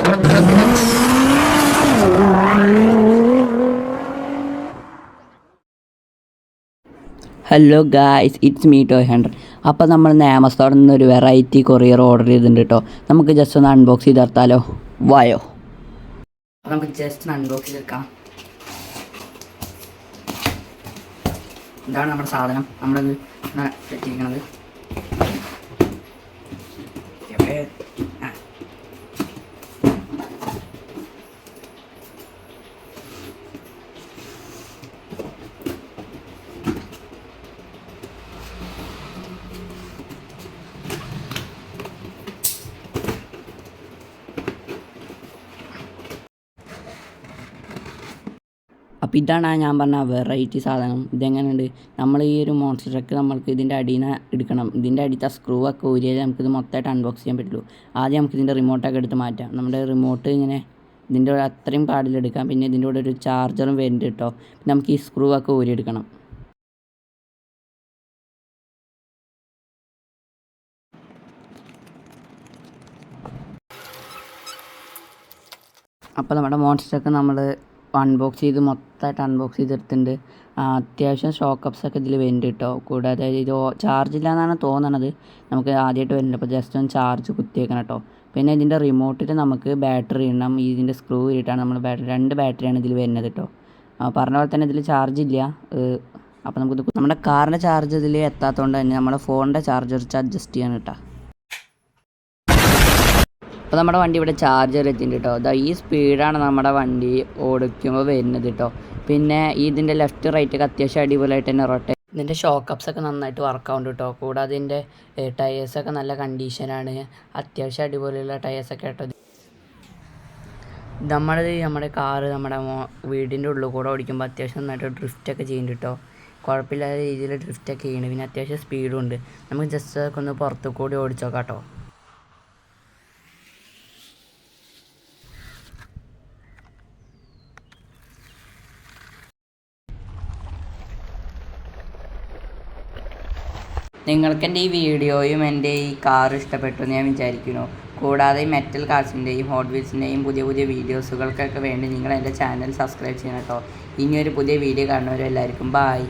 Hello guys, it's me toy hundred. അപ്പോൾ നമ്മൾ ആമസോണിൽ നിന്ന് ഒരു വെറൈറ്റി കൊറിയർ ഓർഡർ ചെയ്തിട്ടുണ്ട് കേട്ടോ. നമുക്ക് ജസ്റ്റ് ഒന്ന് അൺബോക്സ് ചെയ്ത് നിർത്താലോ. വായോ, നമുക്ക് ജസ്റ്റ് ഒന്ന് അൺബോക്സ് ചെയ്തെടുക്കാം. ഇതാണ് നമ്മുടെ സാധനം. നമ്മളത് എത്തിയിരിക്കുന്നത്. അപ്പോൾ ഇതാണ് ഞാൻ പറഞ്ഞ വെറൈറ്റി സാധനം. ഇതെങ്ങനെയുണ്ട്? നമ്മൾ ഈ ഒരു മോൺസ്റ്റർ ട്രക്ക് നമ്മൾക്ക് ഇതിൻ്റെ അടിയിൽ നിന്ന് എടുക്കണം. ഇതിൻ്റെ അടിയിലത്തെ സ്ക്രൂ ഒക്കെ ഊരിയാൽ നമുക്കിത് മൊത്തമായിട്ട് അൺബോക്സ് ചെയ്യാൻ പറ്റുള്ളൂ. ആദ്യം നമുക്ക് ഇതിൻ്റെ റിമോട്ടൊക്കെ എടുത്ത് മാറ്റാം. നമ്മുടെ റിമോട്ട് ഇങ്ങനെ ഇതിൻ്റെ കൂടെ അത്രയും പാടിലെടുക്കാം. പിന്നെ ഇതിൻ്റെ കൂടെ ഒരു ചാർജറും വരുന്നുണ്ട് കേട്ടോ. പിന്നെ നമുക്ക് ഈ സ്ക്രൂ ഒക്കെ ഊരിയെടുക്കണം. അപ്പോൾ നമ്മുടെ മോൺസ്റ്റർ ട്രക്ക് നമ്മൾ അൺബോക്സ് ചെയ്ത് മൊത്തമായിട്ട് അൺബോക്സ് ചെയ്തെടുത്തിട്ടുണ്ട്. അത്യാവശ്യം ഷോക്കപ്സ് ഒക്കെ ഇതിൽ വരുന്നുണ്ട് കേട്ടോ. കൂടാതെ ഇത് ചാർജ് ഇല്ല എന്നാണ് തോന്നണത്. നമുക്ക് ആദ്യമായിട്ട് വരുന്നുണ്ട്. അപ്പോൾ ജസ്റ്റ് ഒന്ന് ചാർജ് കുത്തിയേക്കണം കേട്ടോ. പിന്നെ ഇതിൻ്റെ റിമോട്ടിൽ നമുക്ക് ബാറ്ററി ഇടണം. ഇതിൻ്റെ സ്ക്രൂ ഇട്ടാണ് നമ്മൾ രണ്ട് ബാറ്ററിയാണ് ഇതിൽ വരുന്നത് കേട്ടോ. പറഞ്ഞ പോലെ തന്നെ ഇതിൽ ചാർജ് ഇല്ല. അപ്പോൾ നമുക്ക് നമ്മുടെ കാറിൻ്റെ ചാർജ് ഇതിൽ എത്താത്തതുകൊണ്ട് തന്നെ നമ്മുടെ ഫോണിൻ്റെ ചാർജർ വെച്ച് അഡ്ജസ്റ്റ് ചെയ്യാൻ കേട്ടോ. അപ്പോൾ നമ്മുടെ വണ്ടി ഇവിടെ ചാർജർ എത്തിയിട്ടുണ്ട് കേട്ടോ. അതാ ഈ സ്പീഡാണ് നമ്മുടെ വണ്ടി ഓടിക്കുമ്പോൾ വരുന്നത് കേട്ടോ. പിന്നെ ഇതിൻ്റെ ലെഫ്റ്റ് റൈറ്റൊക്കെ അത്യാവശ്യം അടിപൊളിയായിട്ട് തന്നെ റൊട്ടേറ്റ്. ഇതിൻ്റെ ഷോക്കപ്സൊക്കെ നന്നായിട്ട് വർക്കാവുണ്ട് കേട്ടോ. കൂടാതെ ഇതിൻ്റെ ടയേഴ്സൊക്കെ നല്ല കണ്ടീഷനാണ്. അത്യാവശ്യം അടിപൊളിയുള്ള ടയേഴ്സൊക്കെ കേട്ടോ. നമ്മുടെ കാറ് നമ്മുടെ വീടിൻ്റെ ഉള്ളിൽ കൂടെ ഓടിക്കുമ്പോൾ അത്യാവശ്യം നന്നായിട്ട് ഡ്രിഫ്റ്റൊക്കെ ചെയ്യുന്നുണ്ട് കേട്ടോ. കുഴപ്പമില്ലാത്ത രീതിയിൽ ഡ്രിഫ്റ്റൊക്കെ ചെയ്യുന്നുണ്ട്. പിന്നെ അത്യാവശ്യം സ്പീഡും ഉണ്ട്. നമുക്ക് ജസ്റ്റ് ഒക്കെ ഒന്ന് പുറത്തു കൂടി ഓടിച്ചോക്കാം കേട്ടോ. നിങ്ങൾക്ക് എൻ്റെ ഈ വീഡിയോയും എൻ്റെ ഈ കാർ ഇഷ്ടപ്പെട്ടു എന്ന് ഞാൻ വിചാരിക്കുന്നു. കൂടാതെ മെറ്റൽ കാർസിൻ്റെയും ഹോട്ട് വീൽസിൻ്റെയും പുതിയ പുതിയ വീഡിയോസുകൾക്കൊക്കെ വേണ്ടി നിങ്ങൾ എൻ്റെ ചാനൽ സബ്സ്ക്രൈബ് ചെയ്യണം കേട്ടോ. ഇനിയൊരു പുതിയ വീഡിയോ കാണുന്നവരെല്ലാവർക്കും ബായ്.